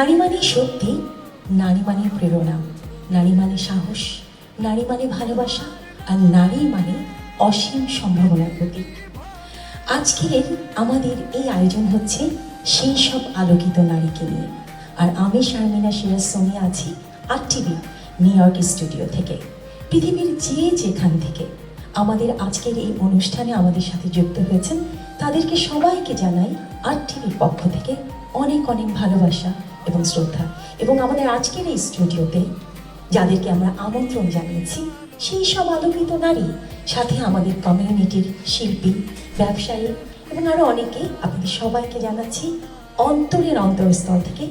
নারী মানে শক্তি, নারী মানে প্রেরণা, নারী মানে সাহস, নারী মানে ভালোবাসা, আর নারী মানে অসীম সম্ভাবনার প্রতীক। আজকের আমাদের এই আয়োজন হচ্ছে সেই সব আলোকিত নারীকে নিয়ে। আর আমি শারমিনা সিরাজ সোনিয়া আছি RTV নিউ ইয়র্ক স্টুডিও থেকে। পৃথিবীর যেখান থেকে আমাদের আজকের এই অনুষ্ঠানে আমাদের সাথে যুক্ত হয়েছেন তাদেরকে সবাইকে জানাই RTVর পক্ষ থেকে অনেক অনেক ভালোবাসা এবং শ্রদ্ধা। এবং আমাদের আজকের এই স্টুডিওতে যাদেরকে আমরা আমন্ত্রণ জানিয়েছি সেই সব আলোকিত নারী, সাথে আমাদের কমিউনিটির শিল্পী, ব্যবসায়ী এবং আরও অনেকেই, আপনাদের সবাইকে জানাচ্ছি অন্তরের অন্তরস্থল থেকে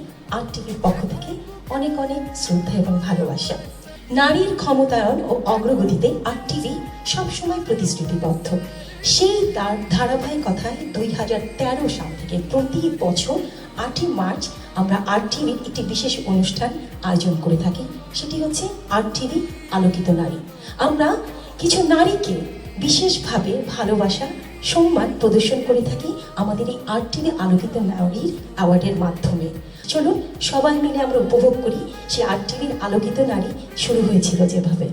RTVর পক্ষ থেকে অনেক অনেক শ্রদ্ধা এবং ভালোবাসা। নারীর ক্ষমতায়ন ও অগ্রগতিতে RTV সবসময় প্রতিশ্রুতিবদ্ধ। সেই তার ধারাবাহিকতায় 2013 সাল থেকে প্রতি বছর 8ই মার্চ আমরা RTVর একটি বিশেষ অনুষ্ঠান আয়োজন করে থাকি, সেটি হচ্ছে RTV আলোকিত নারী। আমরা কিছু নারীকে বিশেষভাবে ভালোবাসা, সম্মান প্রদর্শন করে থাকি আমাদের এই RTV আলোকিত নারীর অ্যাওয়ার্ডের মাধ্যমে। চলুন সবাই মিলে আমরা উপভোগ করি সে RTVর আলোকিত নারী শুরু হয়েছিল যেভাবে।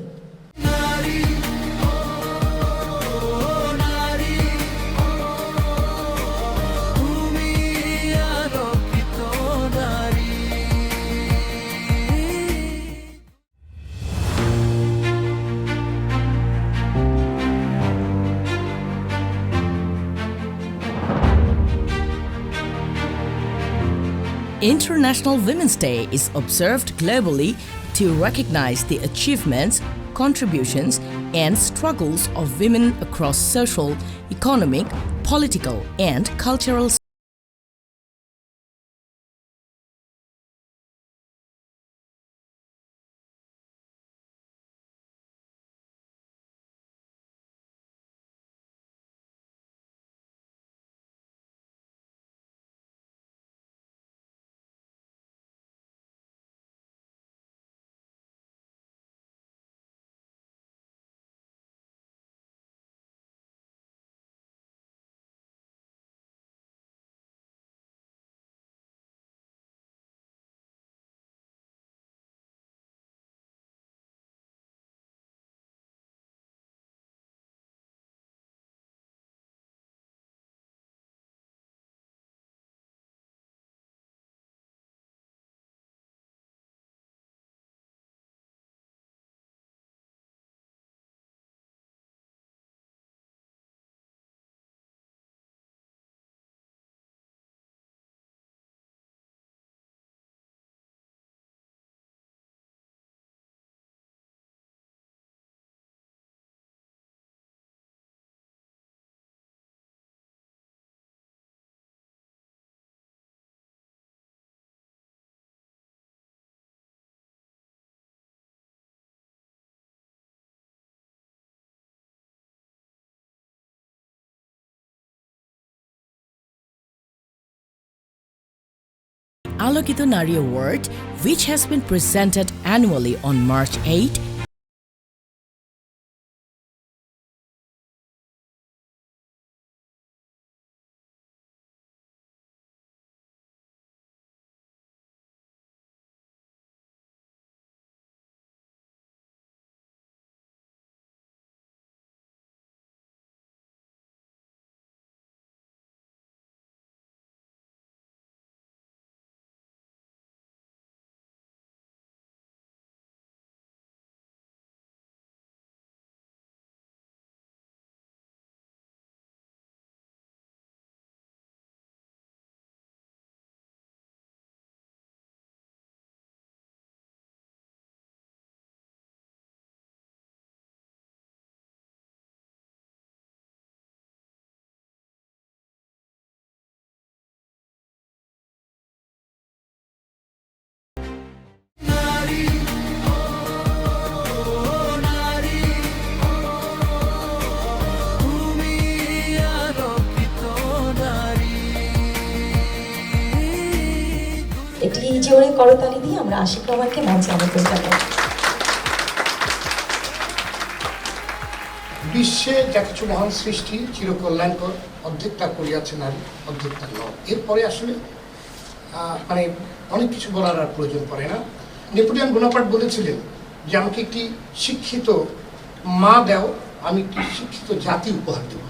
International Women's Day is observed globally to recognize the achievements, contributions, and struggles of women across social, economic, political, and cultural Alokito Nari Award, which has been presented annually on March 8, একটি জোরে করতালি দিয়ে আমরা আশিক রহমানকে মঞ্চে আমন্ত্রণ জানাই। বিশ্বে যা কিছু মহান সৃষ্টি চিরকল্যাণকর, অর্ধেকটা করিয়াছে নারী, অর্ধেকটা নয়। এরপরে আসলে মানে অনেক কিছু বলার আর প্রয়োজন পড়ে না। নেপোলিয়ন বোনাপার্ট বলেছিলেন যে আমাকে একটি শিক্ষিত মা দাও, আমি একটি শিক্ষিত জাতি উপহার দেব।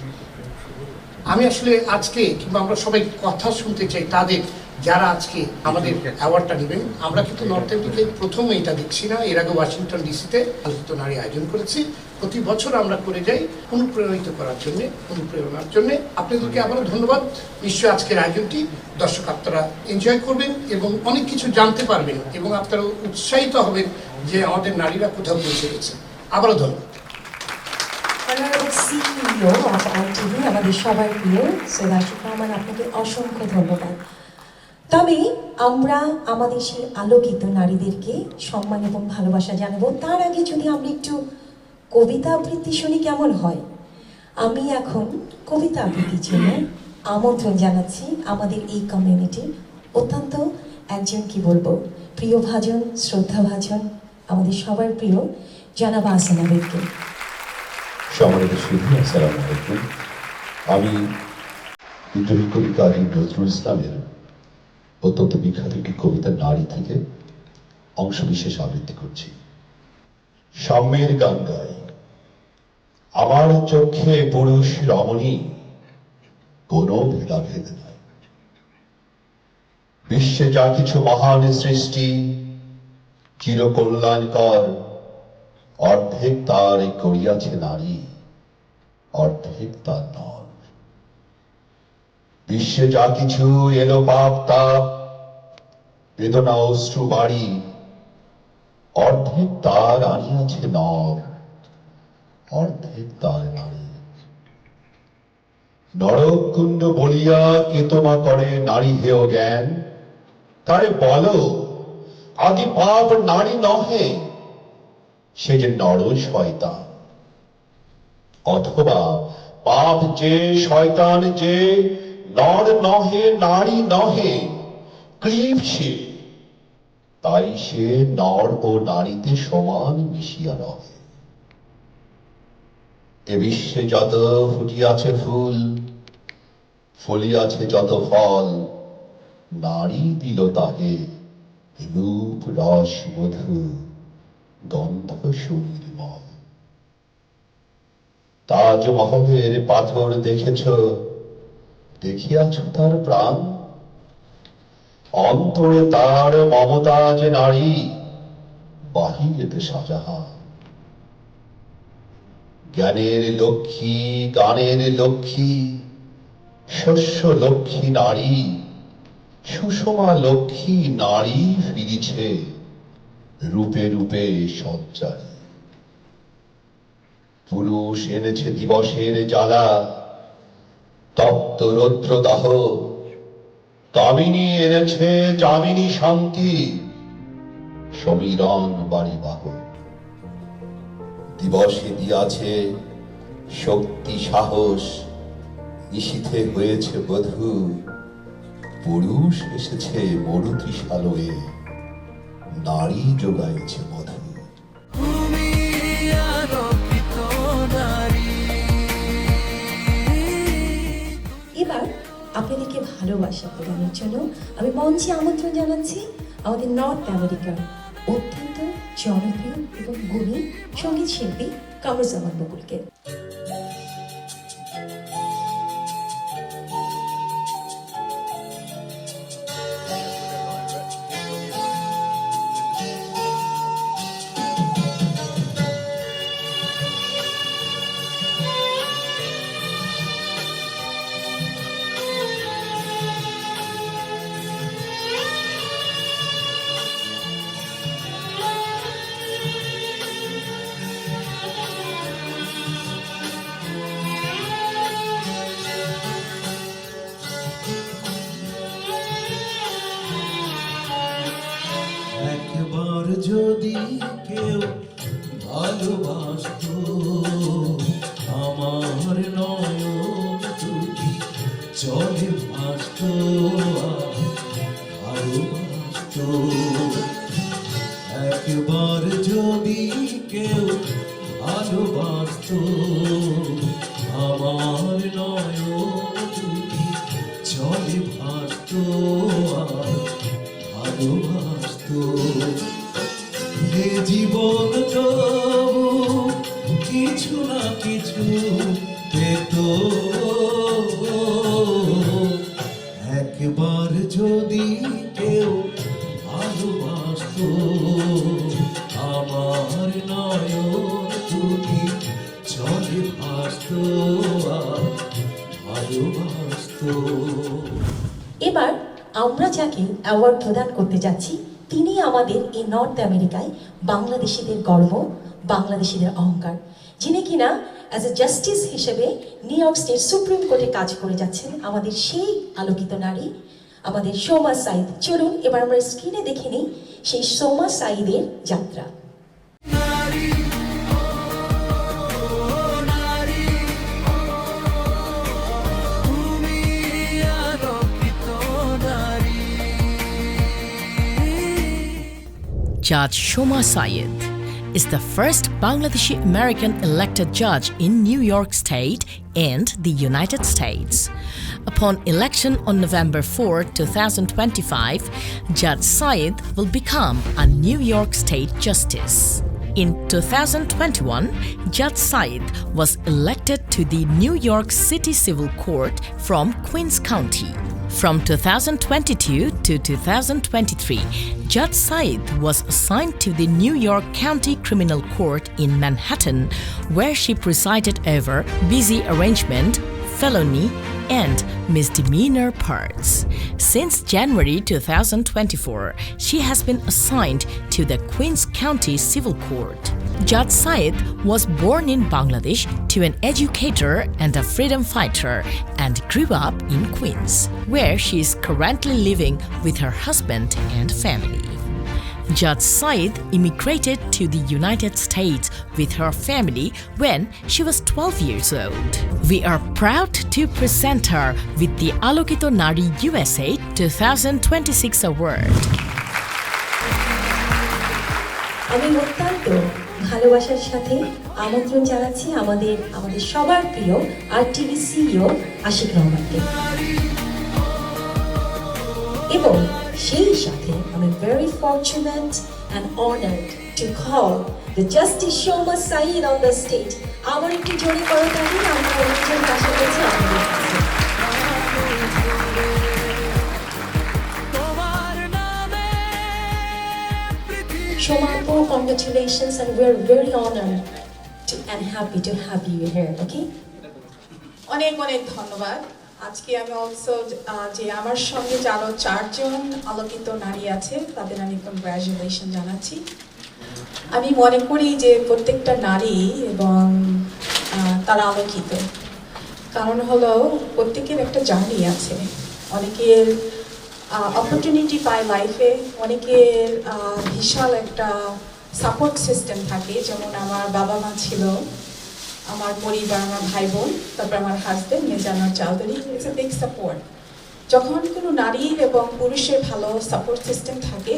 আমি আসলে আজকে কিংবা আমরা সবাই কথা শুনতে চাই তাদের যারা আজকে আমাদের অ্যাওয়ার্ডটা নেবেন। আমরা কিন্তু নর্থ আমেরিকাতে প্রথম এটা দেখছি না, এর আগে ওয়াশিংটন ডিসিতে আলোচিত নারী আয়োজন করেছি। প্রতি বছর আমরা করে যাই অনুপ্রেরণিত করার জন্য, অনুপ্রেরণার জন্য। আপনাদেরকে আবারও ধন্যবাদ। নিশ্চয়ই আজকের আয়োজনটি দর্শক আপনারা এনজয় করবেন এবং অনেক কিছু জানতে পারবেন এবং আপনারা উৎসাহিত হবেন যে আমাদের নারীরা কোথাও পৌঁছে গেছে। আবারও ধন্যবাদ। Honorable CEO of ITV, আমাদের সবার প্রিয় সৈয়দ আশিক রহমান, আপনাকে অসংখ্য ধন্যবাদ। তবে আমরা আমাদের সেই আলোকিত নারীদেরকে সম্মান এবং ভালোবাসা জানাবো। তার আগে যদি আমরা একটু কবিতা আবৃত্তি শুনি কেমন হয়? আমি এখন কবিতা আবৃত্তির জন্য আমন্ত্রণ জানাচ্ছি আমাদের এই কমিউনিটির অত্যন্ত একজন কি বলবো প্রিয়ভাজন, শ্রদ্ধাভাজন, আমাদের সবার প্রিয় জনাব আহসান আবেদকে। সম্মানিত সুধী, আসসালামু আলাইকুম। আমি বিদ্রোহী কবি কাজী নজরুল ইসলামের অত্যন্ত বিখ্যাত একটি কবিতা নারী থেকে অংশ বিশেষ আবৃত্তি করছি। সাম্যের গান গাই, আমার চোখে পুরুষ রমণী কোনো ভেদাভেদ নাই। বিশ্বে যা কিছু মহান সৃষ্টি চিরকল্যাণকর, অর্ধেক তার করিয়াছে নারী, অর্ধেক তার নর। বিশ্বে যা কিছু এলো পাপ তাপ বেদনা অশ্রু বাড়ি, অর্ধেক তার আনিয়াছে নর, অর্ধেক তার নারী। নরক কুণ্ড বলিয়া কে তোমা করে নারী হেয় জ্ঞান, তারে বলো আদি পাপ নারী নহে, সে যে নর শয়তান। অথবা পাপ যে শয়তান যে নর নহে নারী নহে, ক্লীব সে, তাই সে নর ও নারীতে সমান মিশিয়া রহে। এ বিশ্বে যত ফুটিয়াছে ফুল, ফলিয়াছে যত ফল, নারী দিল তাহে রূপ রস মধু গন্ধ সুনির্মল। তাজমহলের পাথর দেখেছ, দেখিয়াছ তার প্রাণ, অন্তরে তার মমতাজ নারী, বাহিরেতে শাহজাহান। জ্ঞানের লক্ষ্মী, গানের লক্ষ্মী, শস্য লক্ষ্মী নারী, সুষমা লক্ষ্মী নারী ফিরিছে রূপে রূপে সজ্জায়। পুরুষ এনেছে দিবসের জ্বালা, তপ্ত রৌদ্র দাহ, কামিনী এনেছে যামিনী শান্তি, সমীরণ বাড়ি বাহ। দিবসে দিয়াছে শক্তি সাহস, নিশীথে হয়েছে বধূ, পুরুষ এসেছে মরু তৃষালয়ে, নারী যোগাইছে মধু। এবার আপনাদেরকে ভালোবাসা প্রদানের জন্য আমি মঞ্চে আমন্ত্রণ জানাচ্ছি আমাদের নর্থ আমেরিকার অত্যন্ত জনপ্রিয় এবং গুণী সঙ্গীত শিল্পী কামরুজ্জামান বকুলকে। একবার যদি কেউ ভালোবাসতো, আমার নয়ন দুটি জলে ভাসতো, ভালোবাসতো। একবার যদি কেউ ভালোবাসতো, আমার নয়ন দুটি জলে ভাসতো, হে জীবন তবু কিছু না কিছু পেত একবার যদি কেউ ভালোবাসতো আমার নয়ন দুটি জলে ভাসতো আর ভালোবাসতো। এবার আমরা যাকে অ্যাওয়ার্ড প্রদান করতে যাচ্ছি তিনি আমাদের এই নর্থ আমেরিকায় বাংলাদেশিদের গর্ব, বাংলাদেশিদের অহংকার, যিনি কিনা অ্যাজ এ জাস্টিস হিসেবে নিউ ইয়র্ক স্টেট সুপ্রিম কোর্টে কাজ করে যাচ্ছেন, আমাদের সেই আলোকিত নারী, আমাদের সোমা সাইদ। চলুন এবার আমরা স্ক্রিনে দেখে নিই সেই সোমা সাইদের যাত্রা। Judge Shoma Sayed is the first Bangladeshi American elected judge in New York State and the United States. Upon election on November 4, 2025, Judge Sayed will become a New York State Justice. In 2021, Judge Sayed was elected to the New York City Civil Court from Queens County. From 2022 to 2023, Judge Sayed was assigned to the New York County Criminal Court in Manhattan, where she presided over busy arrangement, felony, and misdemeanor parts. Since January 2024, she has been assigned to the Queens County Civil Court. Judge Sayed was born in Bangladesh to an educator and a freedom fighter and grew up in Queens, where she is currently living with her husband and family. Judge Sayed immigrated to the United States with her family when she was 12 years old. We are proud to present her with the Alokito Nari USA 2026 award. আমি অত্যন্ত ভালোবাসার সাথে আমন্ত্রণ জানাচ্ছি আমাদের সবার প্রিয় RTV CEO Ashiq রহমানকে, এবং সেই সাথে আমি very fortunate and honored to call the Justice Shoma Sayed on the stage. আমার একটু জোরে করতালি আমরা অনেকজন আশা করছি আপনাদের কাছে। Shoma, congratulations, and we're very honored and happy to have you here, okay? অনেক অনেক ধন্যবাদ। আজকে আমি অলসো যে আমার সঙ্গে আরো 4 জন আলোকিত নারী আছে তাদের আমি কংগ্রাচুলেশন জানাচ্ছি। আমি মনে করি যে প্রত্যেকটা নারী এবং তারা আলোকিত, কারণ হলো প্রত্যেকের একটা জার্নি আছে। অনেকের অপরচুনিটি পায় লাইফে, অনেকের বিশাল একটা সাপোর্ট সিস্টেম থাকে, যেমন আমার বাবা মা ছিল, আমার পরিবার, আমার ভাই বোন, তারপর আমার husband Mezanur Chowdhury. It's a big support. যখন কোনো নারীর এবং পুরুষের ভালো সাপোর্ট সিস্টেম থাকে,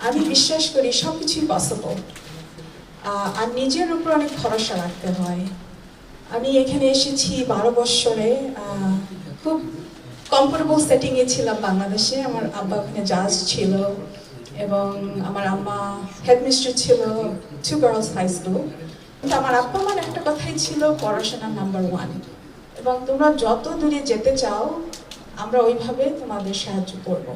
আমি বিশ্বাস করি সব কিছুই পসিবল। আর নিজের উপর অনেক ভরসা রাখতে হয়। আমি এখানে এসেছি 12 বছরে, খুব কমফোর্টেবল সেটিংয়ে ছিলাম বাংলাদেশে। আমার আব্বা ওখানে জাজ ছিল এবং আমার আম্মা হেডমিস্ট্রেস ছিল 2 গার্লস হাই স্কুল। কিন্তু আমার আব্বা আমার একটা কথাই ছিল, পড়াশোনা নাম্বার 1, এবং তোমরা যত দূরে যেতে চাও আমরা ওইভাবে তোমাদের সাহায্য করবো।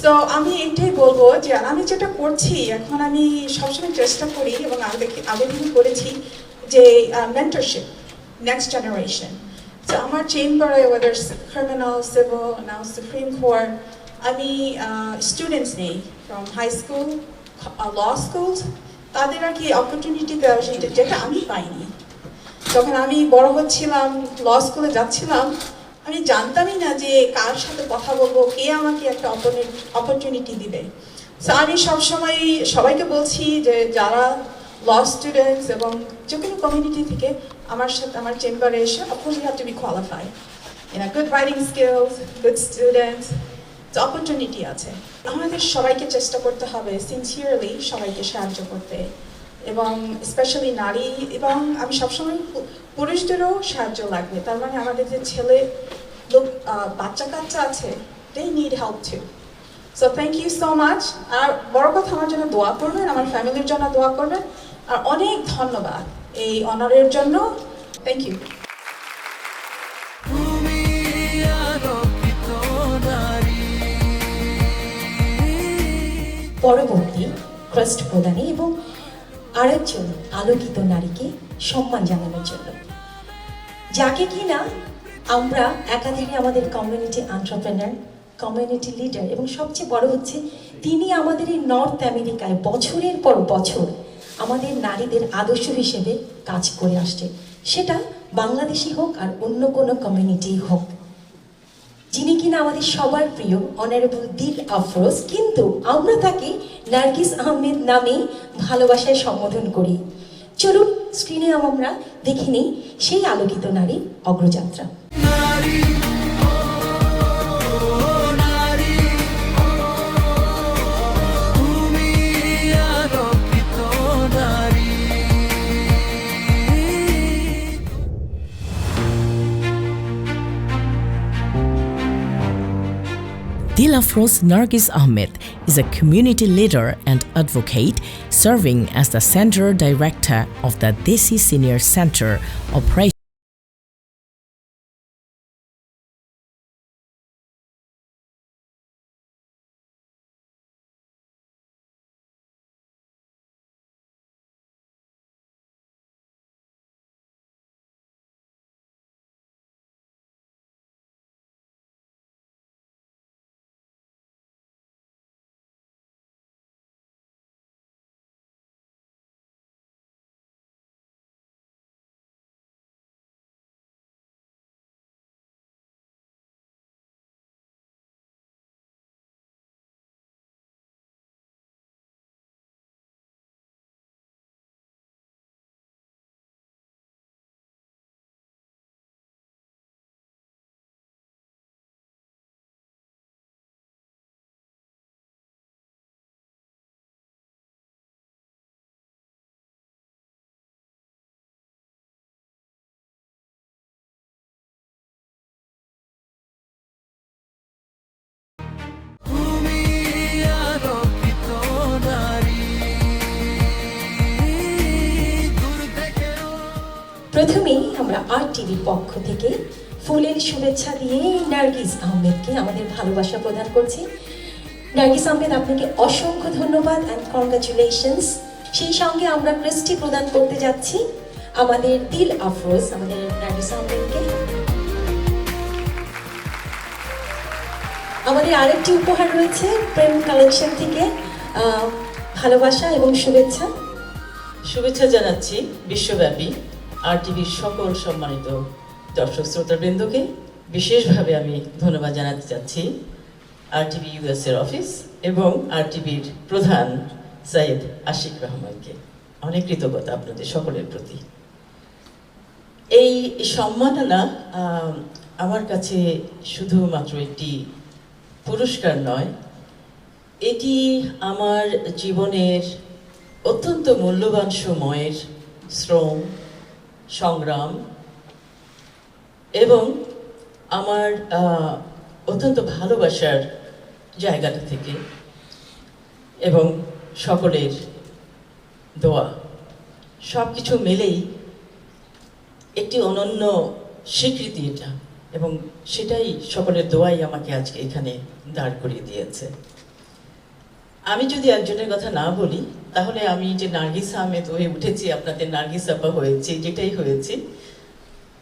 সো আমি এটাই বলবো যে আমি যেটা করছি এখন, আমি সবসময় চেষ্টা করি এবং আগে দিন করেছি যে মেন্টরশিপ, নেক্সট জেনারেশন। তো আমার চেম্বারে whether criminal, civil, now supreme court, আমি স্টুডেন্টস নেই from high school, law school, তাদের আর কি অপরচুনিটি দেওয়া, যেটা আমি পাইনি। যখন আমি বড় হচ্ছিলাম, ল স্কুলে যাচ্ছিলাম, আমি জানতামই না যে কার সাথে কথা বলবো, কে আমাকে একটা অপরচুনিটি দিবে। সো আমি সবসময় সবাইকে বলছি যে যারা ল স্টুডেন্টস এবং যে কোনো কমিউনিটি থেকে আমার সাথে আমার চেম্বারে এসে, of course you have to be qualified, good writing skills, good students, opportunity আছে। আমাদের সবাইকে চেষ্টা করতে হবে সিনসিয়ারলি সবাইকে সাহায্য করতে, এবং স্পেশালি নারী, এবং আমি সবসময় পুরুষদেরও সাহায্য লাগবে। তার মানে আমাদের যে ছেলে লোক বাচ্চা কাচ্চা আছে, they need help too. So thank you so much. আর বড় কথা, আমার জন্য দোয়া করবেন, আমার ফ্যামিলির জন্য দোয়া করবেন। আর অনেক ধন্যবাদ এই অনারের জন্য। Thank you. পরবর্তী ক্রেস্ট প্রদানে এবং আরেকজন আলোকিত নারীকে সম্মান জানানোর জন্য, যাকে কিনা আমরা একাধারে আমাদের কমিউনিটি এন্টারপ্রেনার, কমিউনিটি লিডার এবং সবচেয়ে বড় হচ্ছে তিনি আমাদের এই নর্থ আমেরিকায় বছরের পর বছর আমাদের নারীদের আদর্শ হিসেবে কাজ করে আসছে, সেটা বাংলাদেশি হোক আর অন্য কোনো কমিউনিটি হোক। যিনি কিনা আমাদের সবার প্রিয় অনারেবল দিল আফরোজ, কিন্তু আমরা তাকে নার্গিস আহমেদ নামে ভালোবাসায় সম্বোধন করি। চলুন স্ক্রিনে আমরা দেখে নিই সেই আলোকিত নারীর অগ্রযাত্রা। Dil Afroz Nargis Ahmed is a community leader and advocate serving as the Center Director of the Desi Senior Center Operations. প্রথমেই আমরা RTVর পক্ষ থেকে ফুলের শুভেচ্ছা দিয়ে নার্গিস আহমেদকে আমাদের ভালোবাসা প্রদান করছি। নার্গিস আহমেদ, আপনাকে অসংখ্য ধন্যবাদ অ্যান্ড কংগ্রাচুলেশনস। সেই সঙ্গে আমরা ক্রেস্টটি প্রদান করতে যাচ্ছি আমাদের দিল আফরোজ, আমাদের নার্গিস আহমেদকে। আমাদের আরেকটি উপহার রয়েছে প্রেম কালেকশন থেকে, ভালোবাসা এবং শুভেচ্ছা। শুভেচ্ছা জানাচ্ছি বিশ্বব্যাপী RTVর সকল সম্মানিত দর্শক শ্রোতাবৃন্দকে। বিশেষভাবে আমি ধন্যবাদ জানাতে চাচ্ছি RTV US এর অফিস এবং RTVর প্রধান সাইদ আশিক রহমানকে। অনেক কৃতজ্ঞতা আপনাদের সকলের প্রতি। এই সম্মাননা আমার কাছে শুধুমাত্র একটি পুরস্কার নয়, এটি আমার জীবনের অত্যন্ত মূল্যবান সময়ের শ্রম, সংগ্রাম এবং আমার অত্যন্ত ভালোবাসার জায়গাটা থেকে এবং সকলের দোয়া, সব কিছু মিলেই একটি অনন্য স্বীকৃতি এটা, এবং সেটাই সকলের দোয়াই আমাকে আজকে এখানে দাঁড় করিয়ে দিয়েছে। আমি যদি একজনের কথা না বলি তাহলে আমি যে নার্গিস আহমেদ হয়ে উঠেছি, আপনাদের নার্গিস আপা হয়েছি, যেটাই হয়েছি,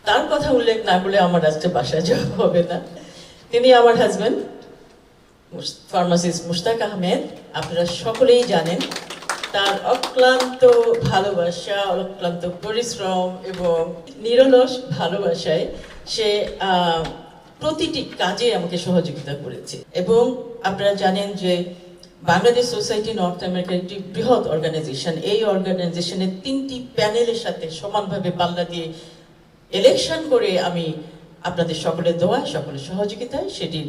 তার কথা উল্লেখ না করলে আমার আজকে বাসায় যাওয়া হবে না। তিনি আমার হাজব্যান্ড ফার্মাসিস্ট মুশতাক আহমেদ। আপনারা সকলেই জানেন তার অক্লান্ত ভালোবাসা, অক্লান্ত পরিশ্রম এবং নিরলস ভালোবাসায় সে প্রতিটি কাজে আমাকে সহযোগিতা করেছে। এবং আপনারা জানেন যে বাংলাদেশ সোসাইটি নর্থ আমেরিকার একটি বৃহৎ অর্গানাইজেশন। এই অর্গানাইজেশনের 3টি প্যানেলের সাথে সমানভাবে পাল্লা দিয়ে ইলেকশন করে আমি আপনাদের সকলের দোয়া, সকলের সহযোগিতায় সেটির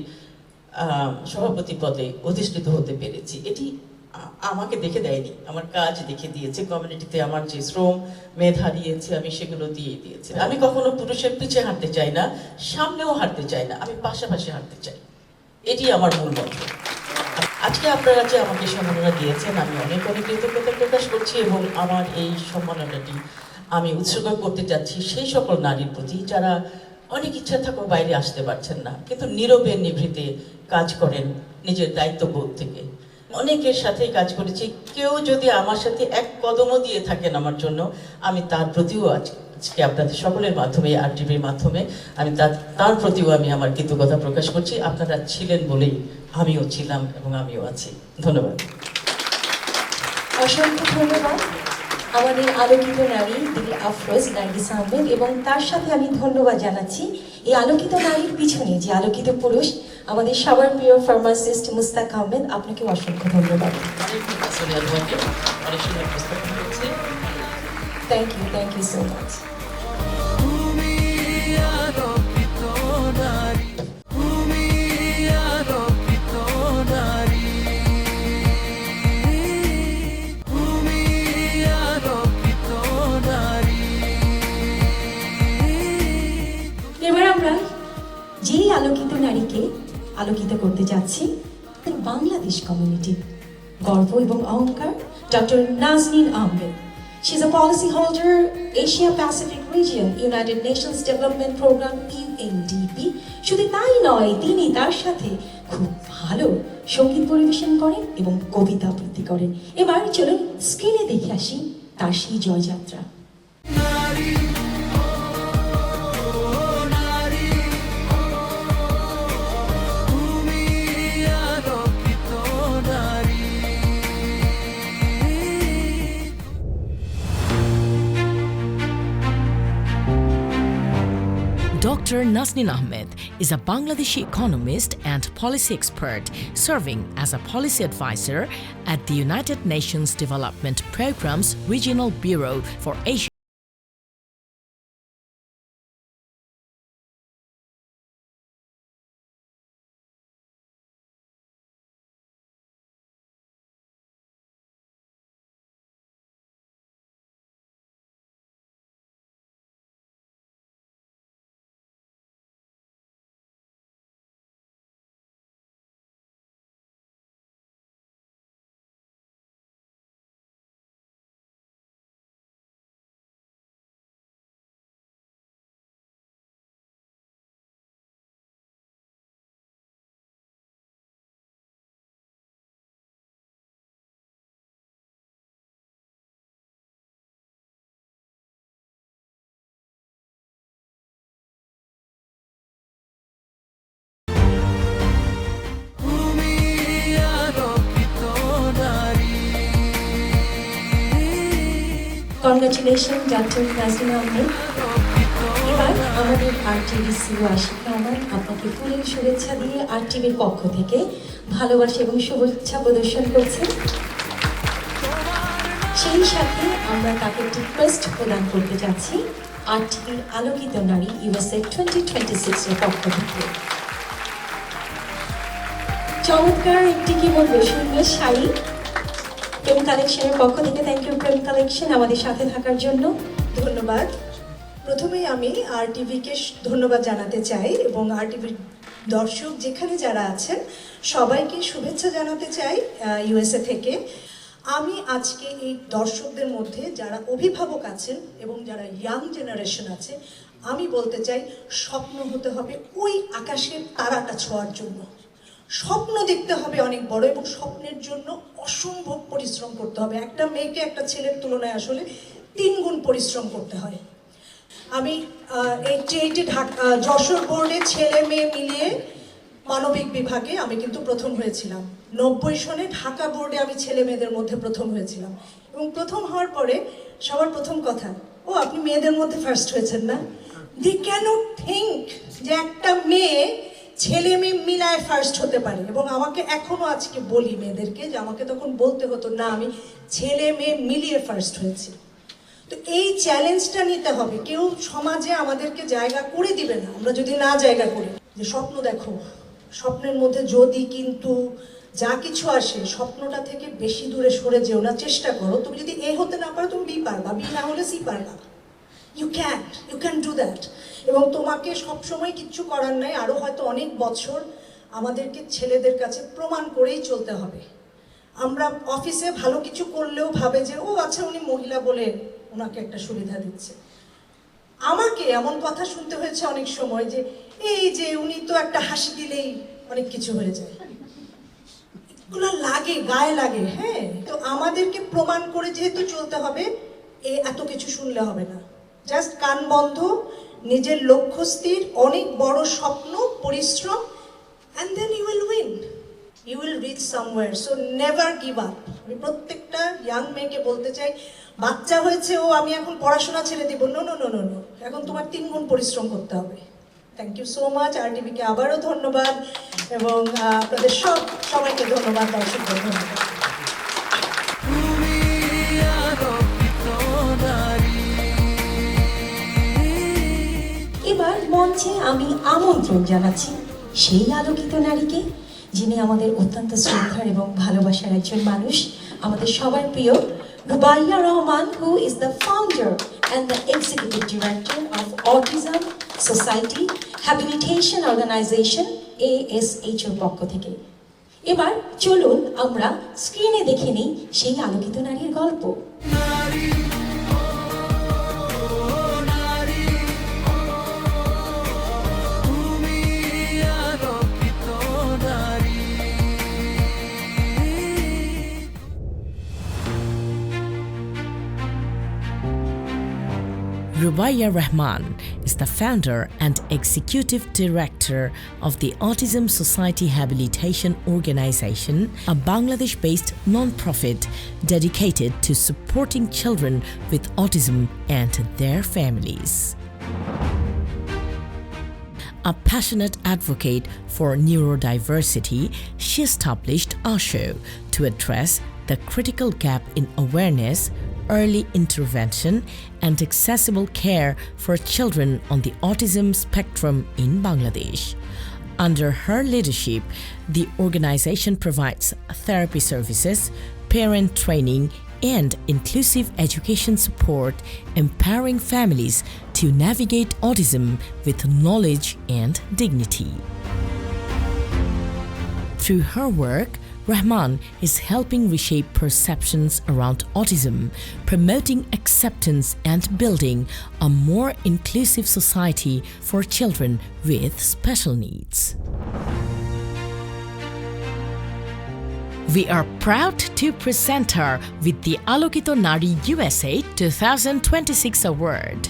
সভাপতি পদে অধিষ্ঠিত হতে পেরেছি। এটি আমাকে দেখে দেয়নি, আমার কাজ দেখে দিয়েছে। কমিউনিটিতে আমার যে শ্রম মেধ হারিয়েছে আমি সেগুলো দিয়ে দিয়েছি। আমি কখনো পুরুষের পিছে হাঁটতে চাই না, সামনেও হাঁটতে চাই না, আমি পাশাপাশি হাঁটতে চাই। এটি আমার মূল মন্ত্র। আজকে আপনারা যে আমাকে সম্মাননা দিয়েছেন, আমি অনেক অনেক কৃতজ্ঞতা প্রকাশ করছি এবং আমার এই সম্মাননাটি আমি উৎসর্গ করতে যাচ্ছি সেই সকল নারীর প্রতি যারা অনেক ইচ্ছা থাকেও বাইরে আসতে পারছেন না, কিন্তু নীরবে নিভৃতে কাজ করেন নিজের দায়িত্ববোধ থেকে। অনেকের সাথেই কাজ করেছি, কেউ যদি আমার সাথে এক কদমও দিয়ে থাকেন আমার জন্য, আমি তার প্রতিও আজকে আপনাদের সকলের মাধ্যমে, RTVর মাধ্যমে আমি তার প্রতিও আমি আমার কৃতজ্ঞতা প্রকাশ করছি। আপনারা ছিলেন বলেই আমিও ছিলাম এবং আমিও আছি। ধন্যবাদ। অসংখ্য ধন্যবাদ আমাদের আলোকিত নারী দিদি আফরোজ নার্গিস আহমেদ, এবং তার সাথে আমি ধন্যবাদ জানাচ্ছি এই আলোকিত নারীর পিছনে যে আলোকিত পুরুষ আমাদের সবার প্রিয় ফার্মাসিস্ট মুস্তাক আহমেদ। আপনাকে অসংখ্য ধন্যবাদ। Thank you so much. এবার আমরা যেই আলোকিত নারীকে আলোকিত করতে যাচ্ছি, বাংলাদেশ কমিউনিটি গর্ব এবং অহংকার, doctor Naznin Ahmed. She is a policy holder, Asia Pacific Region, United Nations Development Program, UNDP। শুধু তাই নয়, তিনি তার সাথে খুব ভালো সঙ্গীত পরিবেশন করেন এবং কবিতা আবৃত্তি করেন। এবার চলুন স্ক্রিনে দেখে আসি তার সেই জয়যাত্রা। Dr. Nazneen Ahmed is a Bangladeshi economist and policy expert serving as a policy advisor at the United Nations Development Programme's Regional Bureau for Asia. Congratulation doctor Naznin Ahmed. এবার আমাদের RTV CEO আশিক রহমান আপনাকে ফুলের শুভেচ্ছা দিয়ে RTVর পক্ষ থেকে ভালোবাসা এবং শুভেচ্ছা প্রদর্শন করছেন। সেই সাথে আমরা তাকে একটি ক্রেস্ট প্রদান করতে যাচ্ছি RTVর আলোকিত নারী USA 2026 এর পক্ষ থেকে। চমৎকার একটি কি বলবো সুন্দর শাড়ি প্রেম কালেকশনের পক্ষ থেকে। থ্যাংক ইউ প্রেম কালেকশন আমাদের সাথে থাকার জন্য। ধন্যবাদ। প্রথমেই আমি RTVকে ধন্যবাদ জানাতে চাই এবং RTVর দর্শক যেখানে যারা আছেন সবাইকে শুভেচ্ছা জানাতে চাই USA থেকে। আমি আজকে এই দর্শকদের মধ্যে যারা অভিভাবক আছেন এবং যারা ইয়াং জেনারেশন আছে, আমি বলতে চাই স্বপ্ন হতে হবে ওই আকাশের তারাটা ছোঁয়ার জন্য। স্বপ্ন দেখতে হবে অনেক বড় এবং স্বপ্নের জন্য অসম্ভব পরিশ্রম করতে হবে। একটা মেয়েকে একটা ছেলের তুলনায় আসলে 3 গুণ পরিশ্রম করতে হয়। আমি 88 ঢাকা যশোর বোর্ডে ছেলে মেয়ে মিলিয়ে মানবিক বিভাগে আমি কিন্তু প্রথম হয়েছিলাম। 90 সনে ঢাকা বোর্ডে আমি ছেলে মেয়েদের মধ্যে প্রথম হয়েছিলাম এবং প্রথম হওয়ার পরে সবার প্রথম কথা, ও আপনি মেয়েদের মধ্যে ফার্স্ট হয়েছেন না। দি ক্যানট থিঙ্ক যে একটা মেয়ে ছেলে মেয়ে মিলায় ফার্স্ট হতে পারে। এবং আমাকে এখনো আজকে বলি মেয়েদেরকে যে আমাকে তখন বলতে হতো না আমি ছেলে মেয়ে মিলিয়ে ফার্স্ট হয়েছি। তো এই চ্যালেঞ্জটা নিতে হবে। কেউ সমাজে আমাদেরকে জায়গা করে দিবে না আমরা যদি না জায়গা করি। যে স্বপ্ন দেখো, স্বপ্নের মধ্যে যদি কিন্তু যা কিছু আসে স্বপ্নটা থেকে বেশি দূরে সরে যেও না, চেষ্টা করো। তুমি যদি এ হতে না পারো তুমি বি পারবা, বি না হলে সি পারবা। You can do that. এবং তোমাকে সবসময় কিচ্ছু করার নাই, আরও হয়তো অনেক বছর আমাদেরকে ছেলেদের কাছে প্রমাণ করেই চলতে হবে। আমরা অফিসে ভালো কিছু করলেও ভাবে যে ও আচ্ছা উনি মহিলা বলে ওনাকে একটা সুবিধা দিচ্ছে। আমাকে এমন কথা শুনতে হয়েছে অনেক সময় যে এই যে উনি তো একটা হাসি দিলেই অনেক কিছু হয়ে যায়। এগুলো লাগে, গায়ে লাগে। হ্যাঁ, তো আমাদেরকে প্রমাণ করে যেহেতু চলতে হবে, এত কিছু শুনলে হবে না। জাস্ট কান বন্ধ, নিজের লক্ষ্য স্থির, অনেক বড় স্বপ্ন, পরিশ্রম, and then you will win. You will reach somewhere. So never give up. আমি প্রত্যেকটা ইয়াং মেয়েকে বলতে চাই, বাচ্চা হয়েছে ও আমি এখন পড়াশোনা ছেড়ে দিব, no no no no no, এখন তোমার 3 গুণ পরিশ্রম করতে হবে। Thank you so much. RTVকে আবারও ধন্যবাদ এবং আপনাদের সবাইকে ধন্যবাদ, দর্শকদের ধন্যবাদ। এবার মঞ্চে আমি আমন্ত্রণ জানাচ্ছি সেই আলোকিত নারীকে, যিনি আমাদের অত্যন্ত শ্রদ্ধার এবং ভালোবাসার একজন মানুষ, আমাদের সবার প্রিয় Rubaiya Rahman, who is the founder and the executive director of Autism Society Habilitation Organization ASH এর পক্ষ থেকে। এবার চলুন আমরা স্ক্রিনে দেখে নিই সেই আলোকিত নারীর গল্প। Rubaiya Rahman is the founder and executive director of the Autism Society Habilitation Organization, a Bangladesh-based non-profit dedicated to supporting children with autism and their families. A passionate advocate for neurodiversity, she established ASHO to address the critical gap in awareness, early intervention and accessible care for children on the autism spectrum in Bangladesh. Under her leadership, the organization provides therapy services, parent training, and inclusive education support, empowering families to navigate autism with knowledge and dignity. Through her work, Rahman is helping reshape perceptions around autism, promoting acceptance and building a more inclusive society for children with special needs. We are proud to present her with the Alokito Nari USA 2026 award.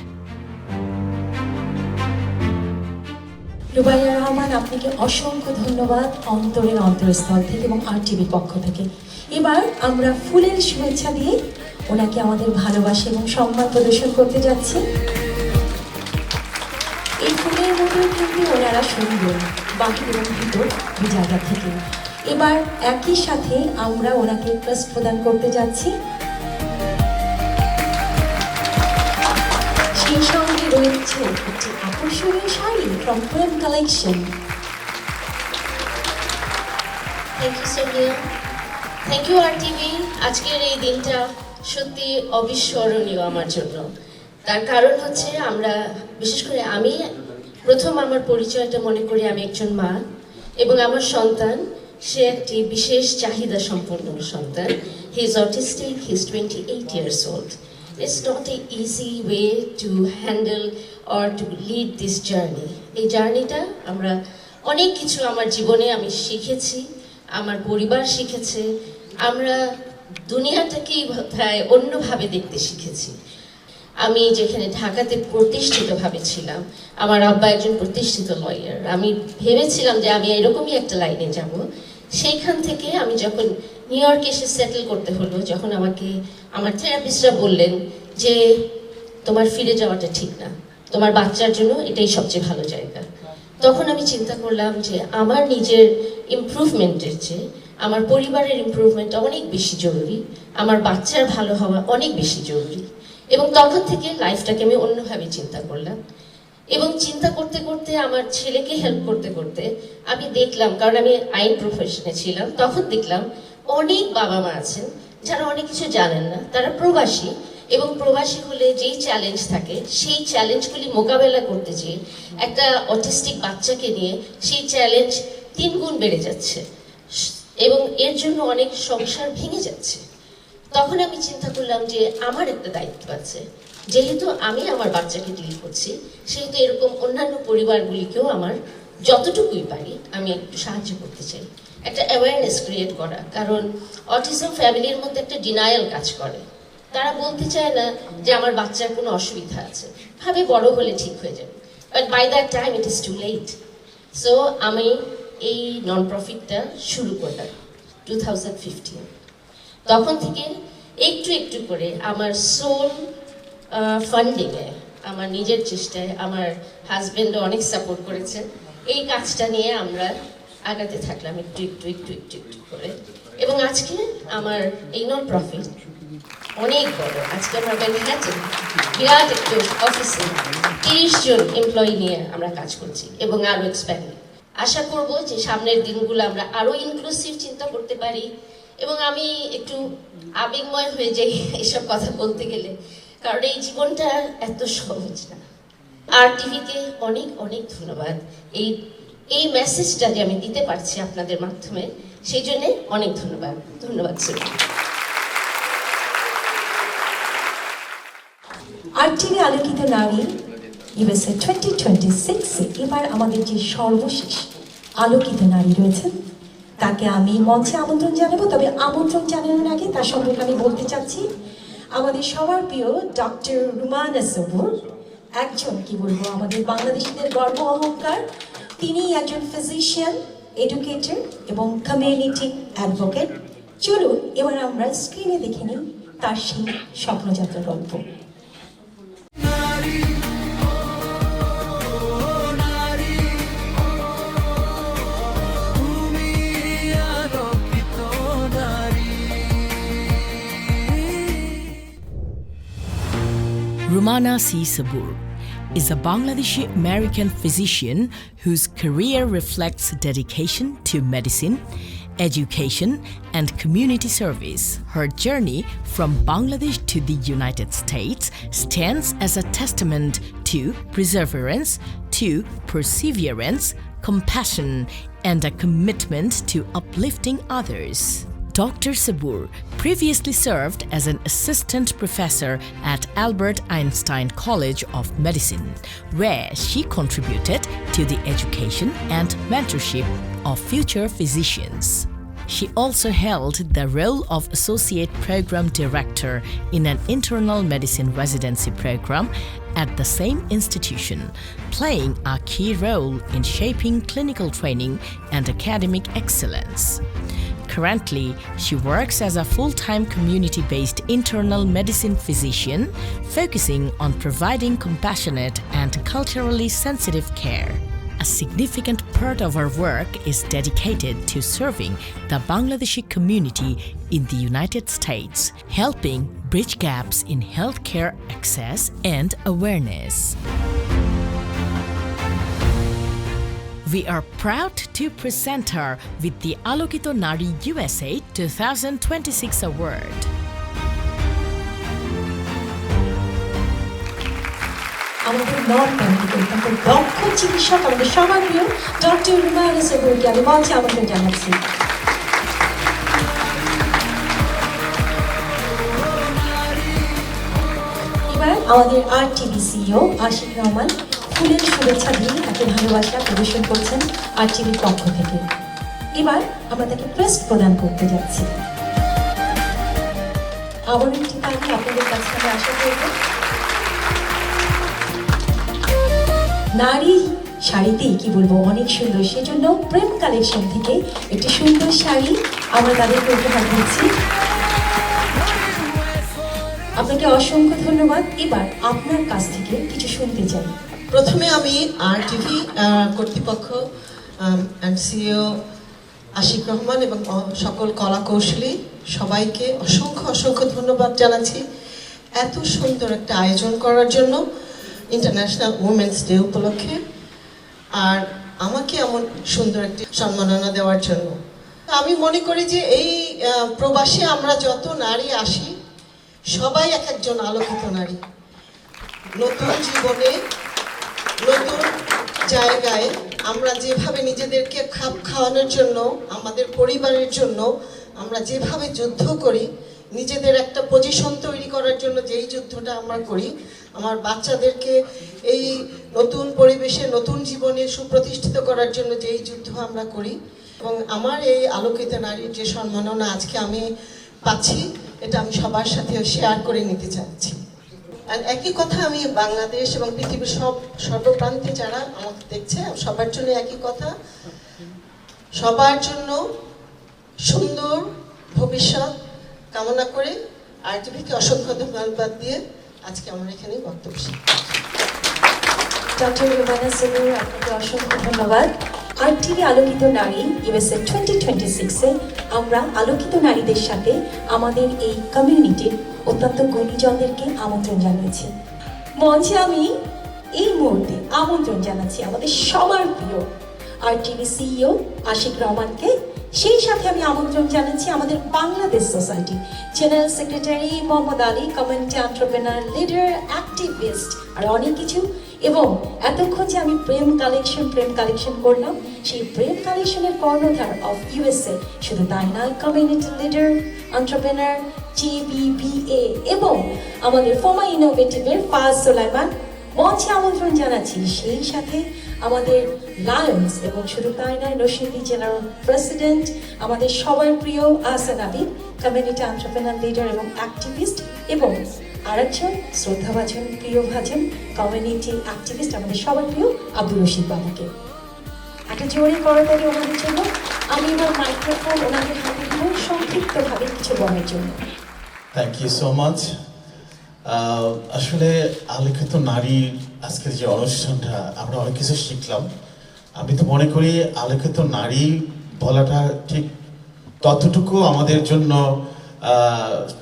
Rubaiya Rahman, আপনাকে অসংখ্য ধন্যবাদ অন্তরের অন্তরস্থল থেকে এবং RTVর পক্ষ থেকে। এবার আমরা ফুলের শুভেচ্ছা দিয়ে ওনাকে আমাদের ভালোবাসা এবং সম্মান প্রদর্শন করতে যাচ্ছি। এই ফুলের মধ্যে কিন্তু ওনারা সুন্দর, বাকি এবং ভিতর দুই জায়গা থেকে। এবার একই সাথে আমরা ওনাকে ক্রেস্ট প্রদান করতে যাচ্ছি। সেই সঙ্গে রয়েছে একটি আকর্ষণীয় sari from Prem Collection. Thank you Sonia, thank you RTV। আজকের এই দিনটা সত্যি অবিস্মরণীয় আমার জন্য। তার কারণ হচ্ছে আমরা, বিশেষ করে আমি প্রথম আমার পরিচয়টা মনে করি আমি একজন মা, এবং আমার সন্তান সে একটি বিশেষ চাহিদা সম্পন্ন সন্তান। He is autistic, he is 28 years old. It's not an easy way to handle or to lead this journey. এই জার্নিটা আমরা অনেক কিছু আমার জীবনে আমি শিখেছি, আমার পরিবার শিখেছে, আমরা দুনিয়াটাকেই প্রায় অন্যভাবে দেখতে শিখেছি। আমি যেখানে ঢাকাতে প্রতিষ্ঠিতভাবে ছিলাম, আমার আব্বা একজন প্রতিষ্ঠিত লয়ার, আমি ভেবেছিলাম যে আমি এরকমই একটা লাইনে যাব। সেইখান থেকে আমি যখন নিউ ইয়র্কে এসে সেটেল করতে হলো, যখন আমাকে আমার থেরাপিস্টরা বললেন যে তোমার ফিরে যাওয়াটা ঠিক না, তোমার বাচ্চার জন্য এটাই সবচেয়ে ভালো জায়গা, তখন আমি চিন্তা করলাম যে আমার নিজের ইমপ্রুভমেন্টের চেয়ে আমার পরিবারের ইমপ্রুভমেন্ট অনেক বেশি জরুরি, আমার বাচ্চার ভালো হওয়া অনেক বেশি জরুরি। এবং তখন থেকে লাইফটাকে আমি অন্যভাবে চিন্তা করলাম, এবং চিন্তা করতে করতে আমার ছেলেকে হেল্প করতে করতে আমি দেখলাম, কারণ আমি আইন প্রফেশনে ছিলাম, তখন দেখলাম অনেক বাবা মা আছেন যারা অনেক কিছু জানেন না, তারা প্রবাসী, এবং প্রবাসী হলে যেই চ্যালেঞ্জ থাকে সেই চ্যালেঞ্জগুলি মোকাবেলা করতে চেয়ে একটা অটিস্টিক বাচ্চাকে নিয়ে সেই চ্যালেঞ্জ 3 গুণ বেড়ে যাচ্ছে এবং এর জন্য অনেক সংসার ভেঙে যাচ্ছে। তখন আমি চিন্তা করলাম যে আমার একটা দায়িত্ব আছে, যেহেতু আমি আমার বাচ্চাকে ডিল করছি, সেহেতু এরকম অন্যান্য পরিবারগুলিকেও আমার যতটুকুই পারি আমি একটু সাহায্য করতে চাই, একটা অ্যাওয়ারনেস ক্রিয়েট করা। কারণ অটিজম ফ্যামিলির মধ্যে একটা ডিনায়াল কাজ করে, তারা বলতে চায় না যে আমার বাচ্চার কোনো অসুবিধা আছে, ভাবে বড় হলে ঠিক হয়ে যাবে, but by that time it is too late. So আমি এই নন প্রফিটটা শুরু করলাম 2015। তখন থেকে একটু একটু করে আমার সোল ফান্ডিংয়ে, আমার নিজের চেষ্টায়, আমার হাজব্যান্ডও অনেক সাপোর্ট করেছেন, এই কাজটা নিয়ে আমরা আগাতে থাকলাম একটু একটু একটু একটু একটু করে। এবং আজকে আমার এই নন প্রফিট অনেক বড়। আজকে আমরা ম্যানহাটন বিরাট একটু অফিসে 30 জন এমপ্লয়ি নিয়ে আমরা কাজ করছি এবং আরও এক্সপ্যান্ড। আশা করব যে সামনের দিনগুলো আমরা আরও ইনক্লুসিভ চিন্তা করতে পারি। এবং আমি একটু আবেগময় হয়ে যাই এসব কথা বলতে গেলে, কারণ এই জীবনটা এত সহজ না। RTVকে অনেক অনেক ধন্যবাদ এই মেসেজটা যে আমি দিতে পারছি আপনাদের মাধ্যমে, সেই জন্য অনেক ধন্যবাদ। ধন্যবাদ স্যার। RTV আলোকিত নারী USA 2026-এ এবার আমাদের যে সর্বশেষ আলোকিত নারী রয়েছেন তাকে আমি মঞ্চে আমন্ত্রণ জানাবো। তবে আমন্ত্রণ জানানোর আগে তার সম্পর্কে আমি বলতে চাচ্ছি, আমাদের সবার প্রিয় ডক্টর রুমানা সবুর, একজন কি বলবো আমাদের বাংলাদেশিদের গর্ব অহংকার। তিনি একজন ফিজিশিয়ান, এডুকেটর এবং কমিউনিটি অ্যাডভোকেট। চলুন এবার আমরা স্ক্রিনে দেখে নিই তার সেই স্বপ্নযাত্রা গল্প। Rumana C. Sabur is a Bangladeshi American physician whose career reflects dedication to medicine, education, and community service. Her journey from Bangladesh to the United States stands as a testament to perseverance, compassion, and a commitment to uplifting others. Dr. Sabur previously served as an assistant professor at Albert Einstein College of Medicine, where she contributed to the education and mentorship of future physicians. She also held the role of Associate Program Director in an internal medicine residency program at the same institution, playing a key role in shaping clinical training and academic excellence. Currently, she works as a full-time community-based internal medicine physician, focusing on providing compassionate and culturally sensitive care. A significant part of her work is dedicated to serving the Bangladeshi community in the United States, helping bridge gaps in healthcare access and awareness. We are proud to present her with the Alokito Nari USA 2026 award. আমাদের non medical কিন্তু দক্ষ চিকিৎসক আমাদের সবার প্রিয় doctor Rumana সবুরকে আমি মঞ্চে আমন্ত্রণ জানাচ্ছি। এবার আমাদের RTV CEO আশিক রহমান ফুলের শুভেচ্ছা দিয়ে তাকে ভালোবাসা প্রদর্শন করছেন RTVর পক্ষ থেকে। এবার আমরা তাকে ক্রেস্ট প্রদান করতে যাচ্ছি। আবার একটি তাকে আপনাদের কাছে আমি আশা করব। নারী শাড়িতেই কি বলবো অনেক সুন্দর, সেজন্য প্রেম কালেকশন থেকে একটি সুন্দর শাড়ি আমরা তাদেরকে উপহার দিচ্ছি। আপনাকে অসংখ্য ধন্যবাদ। এবার আপনার কাছ থেকে কিছু শুনতে চাই। প্রথমে আমি RTV কর্তৃপক্ষ অ্যান্ড CEO আশিক রহমান এবং সকল কলা কৌশলী সবাইকে অসংখ্য অসংখ্য ধন্যবাদ জানাচ্ছি এত সুন্দর একটা আয়োজন করার জন্য ইন্টারন্যাশনাল উইমেন্স ডে উপলক্ষে, আর আমাকে এমন সুন্দর একটি সম্মাননা দেওয়ার জন্য। আমি মনে করি যে এই প্রবাসে আমরা যত নারী আসি সবাই এক একজন আলোকিত নারী, নতুন জীবনে নতুন জায়গায় আমরা যেভাবে নিজেদেরকে খাপ খাওয়ানোর জন্য, আমাদের পরিবারের জন্য আমরা যেভাবে যুদ্ধ করি, নিজেদের একটা পজিশন তৈরি করার জন্য যেই যুদ্ধটা আমরা করি, আমার বাচ্চাদেরকে এই নতুন পরিবেশে নতুন জীবনে সুপ্রতিষ্ঠিত করার জন্য যেই যুদ্ধ আমরা করি, এবং আমার এই আলোকিত নারীর যে সম্মাননা আজকে আমি পাচ্ছি, এটা আমি সবার সাথে শেয়ার করে নিতে চাচ্ছি। আর একই কথা আমি বাংলাদেশ এবং পৃথিবীর সর্বপ্রান্তে যারা আমাকে দেখছে সবার জন্য একই কথা, সবার জন্য সুন্দর ভবিষ্যৎ কামনা করে আরটিভিকে অসংখ্য ধন্যবাদ দিয়ে আজকে আমার এখানে বক্তব্য শেষ করছি। ডক্টর রুমানা সেলুর, আপনাকে অসংখ্য ধন্যবাদ। আরটিভি আলোকিত নারী ইউএসএ 2026-এ আমরা আলোকিত নারীদের সাথে আমাদের এই কমিউনিটির অত্যন্ত গুণীজনদেরকে আমন্ত্রণ জানিয়েছি। মঞ্চে আমি এই মুহূর্তে আমন্ত্রণ জানাচ্ছি আমাদের সবার প্রিয় আরটিভি সিইও আশিক রহমানকে। সেই সাথে আমি আমন্ত্রণ জানাচ্ছি আমাদের Bangladesh society general secretary Mohammad Ali, community entrepreneur, leader, activist আর অনেক কিছু। এবং এতক্ষণ যে আমি প্রেম কালেকশন করলাম, সেই প্রেম কালেকশনের কর্ণধার অফ ইউএসএ শুধু তাই নয়, কমিউনিটি লিডার, এন্টারপ্রেনার, JBBA এবং আমাদের ফোমা ইনোভেটিভের ফাজ সুলাইমান মঞ্চে আমন্ত্রণ জানাচ্ছি। সেই সাথে আমাদের লায়ন্স এবং শুধু তাই নয়, নরসিংদী জেলার প্রেসিডেন্ট, আমাদের সবার প্রিয় Ahsan Abid, community entrepreneur, leader এবং অ্যাক্টিভিস্ট, এবং আরেকজন শ্রদ্ধাভাজন, প্রিয়ভাজন কমিউনিটি অ্যাক্টিভিস্ট, আমাদের সবার প্রিয় আব্দুর রশিদ বাবুকে। একটা জোরে করতালি ওনাদের জন্য। আমি এবার মাইক্রোফোন ওনাদের হাতে দিব সংক্ষিপ্তভাবে কিছু বলার জন্য। Thank you so much. আসলে আলোকিত নারীর আজকের যে অনুষ্ঠানটা আমরা অনেক কিছু শিখলাম। আমি তো মনে করি আলোকিত নারী বলাটা ঠিক ততটুকু আমাদের জন্য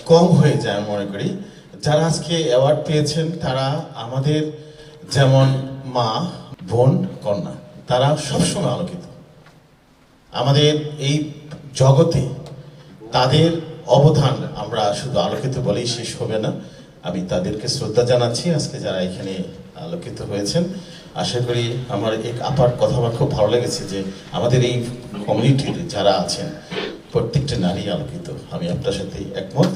কম হয়ে যায়। আমি মনে করি যারা আজকে অ্যাওয়ার্ড পেয়েছেন তারা আমাদের যেমন মা, বোন, কন্যা, তারা সবসময় আলোকিত। আমাদের এই জগতে তাদের অবদান আমরা শুধু আলোকিত বলেই শেষ হবে না। আমি তাদেরকে শ্রদ্ধা জানাচ্ছি আজকে যারা এখানে আলোকিত হয়েছেন। আশা করি আমার এক আপার কথা আমার খুব ভালো লেগেছে যে আমাদের এই কমিউনিটির যারা আছেন প্রত্যেকটা নারী আলোকিত। আমি আপনার সাথে একমত।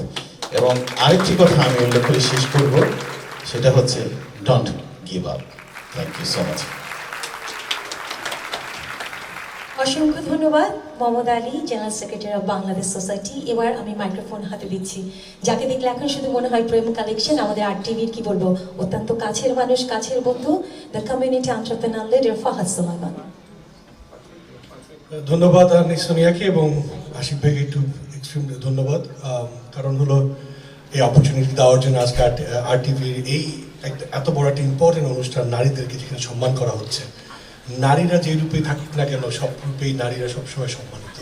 এবং আরেকটি কথা আমি উল্লেখ করে শেষ করব, সেটা হচ্ছে don't give up. Thank you so much. অসংখ্য ধন্যবাদ Mohammad Ali, general secretary of Bangladesh society. এবার আমি মাইক্রোফোন হাতে দিচ্ছি যাকে দেখলে এখন শুধু মনে হয় প্রেম কালেকশন, আমাদের আরটিভির কি বলবো অত্যন্ত কাছের মানুষ, কাছের বন্ধু, the community entrepreneur, leader Fahad Sulaiman. ধন্যবাদ সোনিয়াকে এবং আশিক ভাইকে একটু এক্সট্রিমলি ধন্যবাদ। কারণ হলো এই অপরচুনিটি দেওয়ার জন্য আজকে আরটিভির এই এত বড় একটা ইম্পর্টেন্ট অনুষ্ঠান, নারীদেরকে যেখানে সম্মান করা হচ্ছে। নারীরা যে রূপেই থাকুক না কেন, সব রূপেই নারীরা সবসময় সম্মানিত।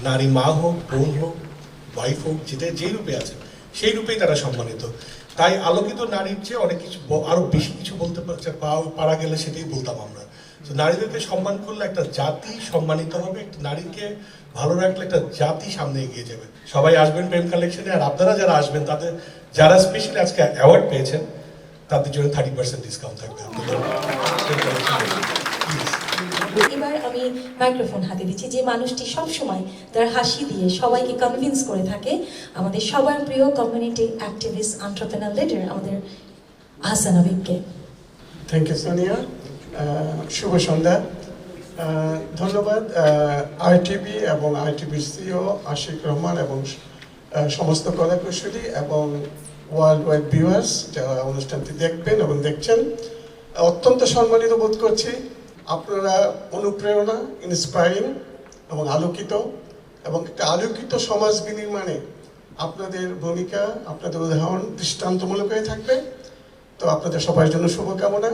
নারী মা হোক, বোন হোক, ওয়াইফ হোক, যে রূপে আছে সেই রূপেই তারা সম্মানিত। তাই আলোকিত নারীর চেয়ে অনেক কিছু আরো বেশি কিছু বলতে পারা গেলে সেটাই বলতাম আমরা। তো নারীদেরকে সম্মান করলে একটা জাতি সম্মানিত হবে, একটা নারীকে ভালো রাখলে একটা জাতি সামনে এগিয়ে যাবে। সবাই আসবেন প্রেম কালেকশনে, আর আপনারা যারা আসবেন তাদের যারা স্পেশালি আজকে অ্যাওয়ার্ড পেয়েছেন তাদের জন্য 30% ডিসকাউন্ট থাকবে আপনাদের। এবার আমি মাইক্রোফোন হাতে দিচ্ছি যে মানুষটি সবসময় তার হাসি দিয়ে সবাইকে কনভিন্স করে থাকে, আমাদের সবার প্রিয় কমিউনিটি অ্যাক্টিভিস্ট, এন্টারপ্রেনার, লিডার, আমাদের আহসান আবিদকে। Thank you Sonia. শুভ সন্ধ্যা। ধন্যবাদ আরটিভি এবং আরটিভির সিইও আশিক রহমান এবং সমস্ত কলাকুশলী এবং ওয়ার্ল্ড ওয়াইড ভিউয়ার্স যারা অনুষ্ঠানটি দেখবেন এবং দেখছেন। অত্যন্ত সম্মানিত বোধ করছি। আপনারা অনুপ্রেরণা, ইন্সপায়ারিং এবং আলোকিত, এবং একটা আলোকিত সমাজ বিনির্মাণে আপনাদের ভূমিকা, আপনাদের উদাহরণ দৃষ্টান্তমূলক হয়ে থাকবে। তো আপনাদের সবার জন্য শুভকামনা।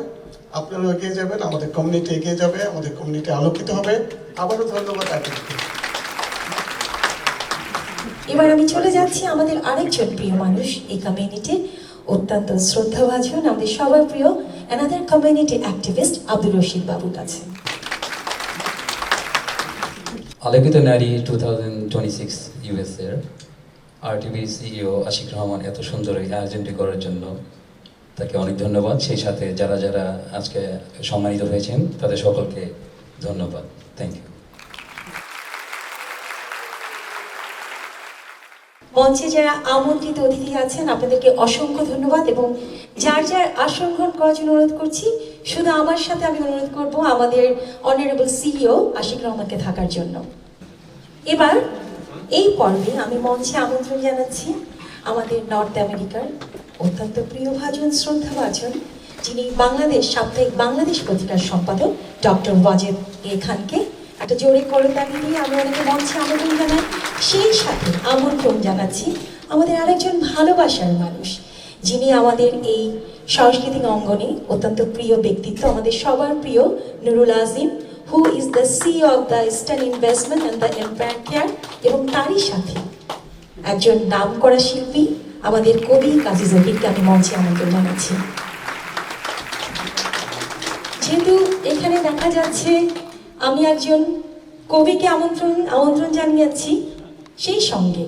আপনারা এগিয়ে যাবেন, আমাদের কমিউনিটি এগিয়ে যাবে, আমাদের কমিউনিটি আলোকিত হবে। আবারও ধন্যবাদ আপনাদেরকে। এবার আমি চলে যাচ্ছি আমাদের আরেকজন প্রিয় মানুষ এই কমিউনিটির, অত্যন্ত শ্রদ্ধাভাজন, আমাদের সবার প্রিয় another community activist Abdur Rashid বাবুর কাছে। আলোকিত নারী 2026 ইউএসএর আরটিভি সিইও আশিক রহমান এত সুন্দর এই আয়োজনটি করার জন্য তাকে অনেক ধন্যবাদ। সেই সাথে যারা যারা আজকে সম্মানিত হয়েছেন তাদের সকলকে ধন্যবাদ, থ্যাংক ইউ। মঞ্চে যারা আমন্ত্রিত অতিথি আছেন আপনাদেরকে অসংখ্য ধন্যবাদ, এবং যার যার আসন গ্রহণ করার জন্য অনুরোধ করছি। শুধু আমার সাথে আমি অনুরোধ করব আমাদের অনারেবল সিইও আশিক রহমানকে থাকার জন্য। এবার এই পর্বে আমি মঞ্চে আমন্ত্রণ জানাচ্ছি আমাদের নর্থ আমেরিকার অত্যন্ত প্রিয়ভাজন শ্রদ্ধাভাজন, যিনি বাংলাদেশ সাপ্তাহিক বাংলাদেশ পত্রিকার সম্পাদক ডক্টর ওয়াজেদ এ খানকে একটা জোরে করতালি দিয়ে আমি অনেকে মঞ্চে আমন্ত্রণ জানাই। সেই সাথে আমন্ত্রণ জানাচ্ছি আমাদের আরেকজন ভালোবাসার মানুষ, যিনি আমাদের এই সাংস্কৃতিক অঙ্গনে অত্যন্ত প্রিয় ব্যক্তিত্ব, আমাদের সবার প্রিয় নুরুল আজিম, who is the CEO of the Eastern Investment and the Empire Care, এবং তারই সাথে একজন নামকরা শিল্পী আমাদের কবি কাজী জহিরকে আমি মঞ্চে আমন্ত্রণ জানাচ্ছি। যেহেতু এখানে দেখা যাচ্ছে আমি একজন কবিকে আমন্ত্রণ জানিয়েছি, সেই সঙ্গে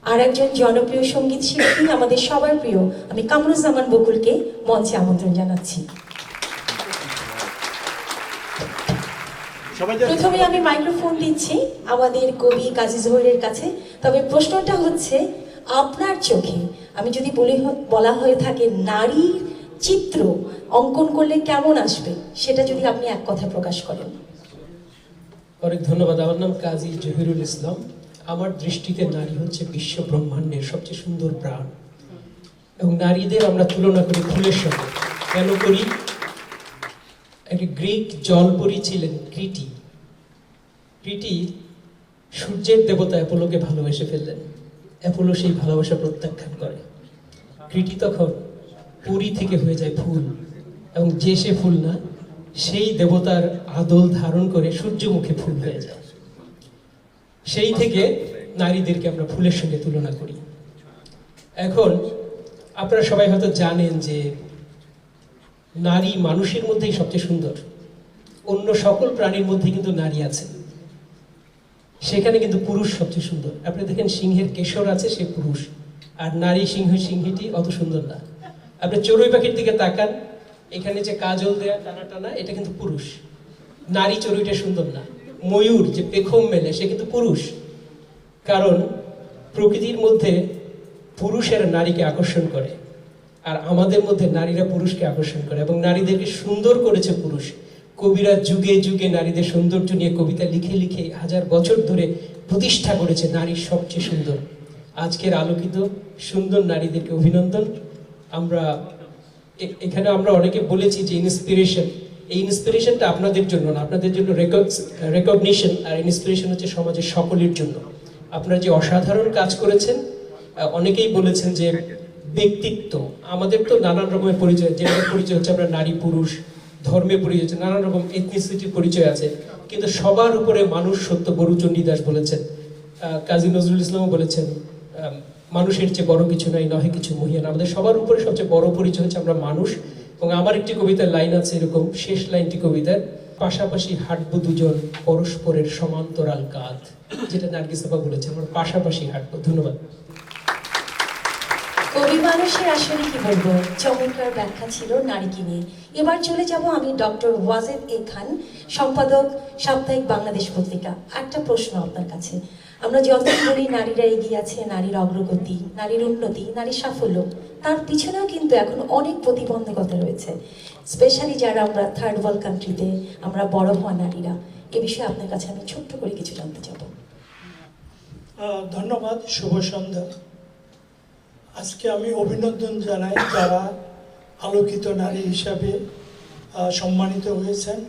আর একজন জনপ্রিয় সঙ্গীত শিল্পী আমাদের সবার প্রিয় আমি কামরুজ্জামান বকুলকে মঞ্চে আমন্ত্রণ জানাচ্ছি। প্রথমে আমি মাইক্রোফোন দিচ্ছি আমাদের কবি কাজী জহিরের কাছে। তবে প্রশ্নটা হচ্ছে, আপনার চোখে আমি যদি বলা হয়ে থাকে নারীর চিত্র অঙ্কন করলে কেমন আসবে, সেটা যদি আপনি এক কথায় প্রকাশ করেন। অনেক ধন্যবাদ। আমার নাম কাজী জহিরুল ইসলাম। আমার দৃষ্টিতে নারী হচ্ছে বিশ্ব ব্রহ্মাণ্ডের সবচেয়ে সুন্দর প্রাণ, এবং নারীদের আমরা তুলনা করি ফুলের সঙ্গে। কেন করি? একটি গ্রিক জলপরী ছিলেন ক্রিটি। ক্রিটি সূর্যের দেবতা অ্যাপোলোকে ভালোবেসে ফেললেন। অ্যাপোলো সেই ভালোবাসা প্রত্যাখ্যান করে। ক্রিটি তখন পুরী থেকে হয়ে যায় ফুল, এবং যে সে ফুল না, সেই দেবতার আদল ধারণ করে সূর্যমুখী ফুল হয়ে যায়। সেই থেকে নারীদেরকে আমরা ফুলের সঙ্গে তুলনা করি। এখন আপনারা সবাই হয়তো জানেন যে নারী মানুষের মধ্যেই সবচেয়ে সুন্দর। অন্য সকল প্রাণীর মধ্যে কিন্তু নারী আছে, সেখানে কিন্তু পুরুষ সবচেয়ে সুন্দর। আপনি দেখেন সিংহের কেশর আছে, সে পুরুষ, আর নারী সিংহটি অত সুন্দর না। আপনি চড়ুই পাখির দিকে তাকান, এখানে যে কাজল দেয়া টানা টানা, এটা কিন্তু পুরুষ। নারী চড়ুইটা সুন্দর না। ময়ূর যে পেখম মেলে, সে কিন্তু পুরুষ। কারণ প্রকৃতির মধ্যে পুরুষেরা নারীকে আকর্ষণ করে, আর আমাদের মধ্যে নারীরা পুরুষকে আকর্ষণ করে, এবং নারীদেরকে সুন্দর করেছে পুরুষ। কবিরা যুগে যুগে নারীদের সৌন্দর্য নিয়ে কবিতা লিখে লিখে হাজার বছর ধরে প্রতিষ্ঠা করেছে নারী সবচেয়ে সুন্দর। আজকের আলোকিত সুন্দর নারীদেরকে অভিনন্দন। আমরা এখানে অনেকে বলেছি যে ইন্সপিরেশন, এই ইন্সপিরেশনটা আপনাদের জন্য না, আপনাদের জন্য রেকগনিশন, আর ইন্সপিরেশন হচ্ছে সমাজের সকলের জন্য। আপনারা যে অসাধারণ কাজ করেছেন, অনেকেই বলেছেন যে ব্যক্তিত্ব, আমাদের তো নানান রকমের পরিচয়, জেন্ডার পরিচয় হচ্ছে আমরা নারী পুরুষ, ধর্মের পরিচয় হচ্ছে নানান রকম, এথনিসিটির পরিচয় আছে, কিন্তু সবার উপরে মানুষ সত্য। গরুচণ্ডী দাস বলেছেন, কাজী নজরুল ইসলামও বলেছেন, মানুষের চেয়ে বড় কিছু নাই, নহে কিছু মহিয়ান। আমাদের সবার উপরে সবচেয়ে বড় পরিচয় হচ্ছে আমরা মানুষ। এবং আমার একটি কবিতার লাইন আছে এরকম, শেষ লাইনটি কবিতার, পাশাপাশি হাঁটবো দুজন পরস্পরের সমান্তরাল কাঁধ, যেটা নার্গিস আপা বলেছে, আমরা পাশাপাশি হাঁটবো। ধন্যবাদ। কবি মানুষের আসলে কি বলবো, চমৎকার ব্যাখ্যা ছিল নারীকে নিয়ে। এবার চলে যাব আমি ডক্টর ওয়াজেদ এ খান, সম্পাদক সাপ্তাহিক বাংলাদেশ পত্রিকা। একটা প্রশ্ন আপনার কাছে, আমরা যত বলি নারীরা এগিয়ে আছে, নারীর অগ্রগতি, নারীর উন্নতি, নারীর সাফল্য, তার পিছনেও কিন্তু এখন অনেক প্রতিবন্ধকতা রয়েছে, স্পেশালি যারা আমরা থার্ড ওয়ার্ল্ড কান্ট্রিতে আমরা বড় হওয়া নারীরা। এ বিষয়ে আপনার কাছে আমি ছোট্ট করে কিছু জানতে চাবো। ধন্যবাদ, শুভ সন্ধ্যা। আজকে আমি অভিনন্দন জানাই যারা আলোকিত নারী হিসাবে সম্মানিত হয়েছেন।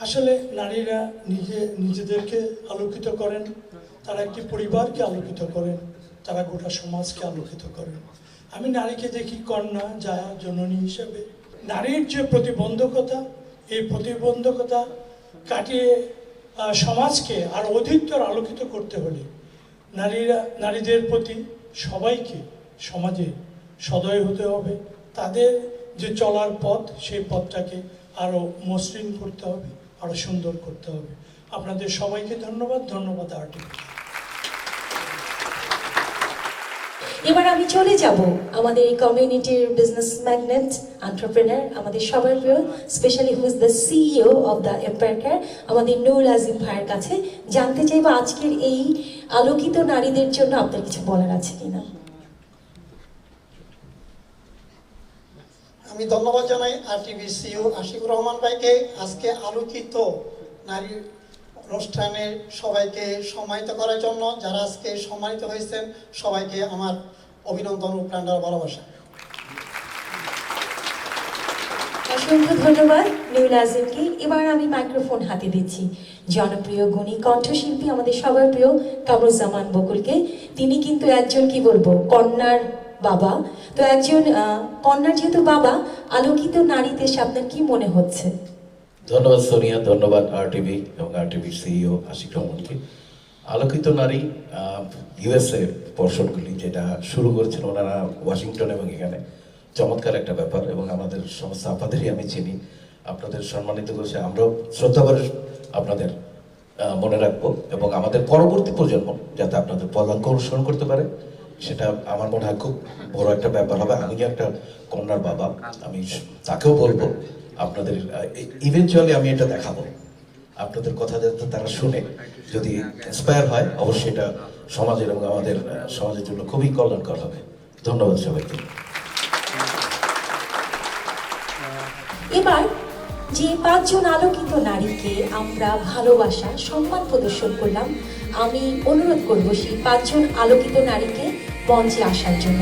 আসলে নারীরা নিজেদেরকে আলোকিত করেন, তারা একটি পরিবারকে আলোকিত করেন, তারা গোটা সমাজকে আলোকিত করেন। আমি নারীকে দেখি কন্যা, জায়া, জননী হিসাবে। নারীর যে প্রতিবন্ধকতা, এই প্রতিবন্ধকতা কাটিয়ে সমাজকে আর অধিকতর আলোকিত করতে হলে নারীদের প্রতি সবাইকে সমাজে সদয় হতে হবে। তাদের যে চলার পথ, সেই পথটাকে আরও মসৃণ করতে হবে, আরও সুন্দর করতে হবে। আপনাদের সবাইকে ধন্যবাদ। ধন্যবাদ আরটিভি। এবার আমি চলে যাব আমাদের এই কমিউনিটির বিজনেস ম্যাগনেট এন্টারপ্রেনার, আমাদের সবার প্রিয়, specially who is the CEO of the empire care, আমাদের নূর আজিম ভাইয়ের কাছে। জানতে চাইবো আজকের এই আলোকিত নারীদের জন্য আপনার কিছু বলার আছে কিনা। আমি ধন্যবাদ জানাই RTV সিইও আশিকুর রহমান ভাইকে আজকে আলোকিত নারী অনুষ্ঠানে সবাইকে সম্মানিত করার জন্য। যারা আজকে সম্মানিত হয়েছেন সবাইকে আমার অভিনন্দন ও প্রাণঢালা ভালোবাসা। অসংখ্য ধন্যবাদ নূর আজিমকে। এবার আমি মাইক্রোফোন হাতে দিচ্ছি জনপ্রিয় গুণী কণ্ঠশিল্পী, আমাদের সবার প্রিয় কামরুজ্জামান বকুলকে। তিনি কিন্তু একজন কি বলবো কন্যার বাবা, তো একজন কন্যার যেহেতু বাবা, আলোকিত নারীতে আপনার কি মনে হচ্ছে? ধন্যবাদ সোনিয়া, ধন্যবাদ RTV এবং RTV সিইও আশিক রহমানকে। আলোকিত নারী USA পর্ষদগুলি যেটা শুরু করেছেন ওনারা ওয়াশিংটন এবং এখানে, চমৎকার একটা ব্যাপার এবং আমাদের সমস্ত আপাদেরই আমি চিনি, আপনাদের সম্মানিত করেছে। আমরাও শ্রদ্ধাভরে আপনাদের মনে রাখবো এবং আমাদের পরবর্তী প্রজন্ম যাতে আপনাদের পদাঙ্ক অনুসরণ করতে পারে, সেটা আমার মনে হয় খুব বড় একটা ব্যাপার হবে। আমি একটা কন্যার বাবা, আমি তাকেও বলবো আপনাদের ইভেনচুয়ালি আমি এটা দেখাবো, আপনাদের কথা যাতে তারা শুনে যদি ইন্সপায়ার হয়, অবশ্যই এটা সমাজের এবং আমাদের সমাজের জন্য খুবই কল্যাণকর হবে। ধন্যবাদ সবাইকে। এবার যে 5 জন আলোকিত নারীকে আমরা ভালোবাসা সম্মান প্রদর্শন করলাম, আমি অনুরোধ করব সেই 5 জন আলোকিত নারীকে মঞ্চে আসার জন্য।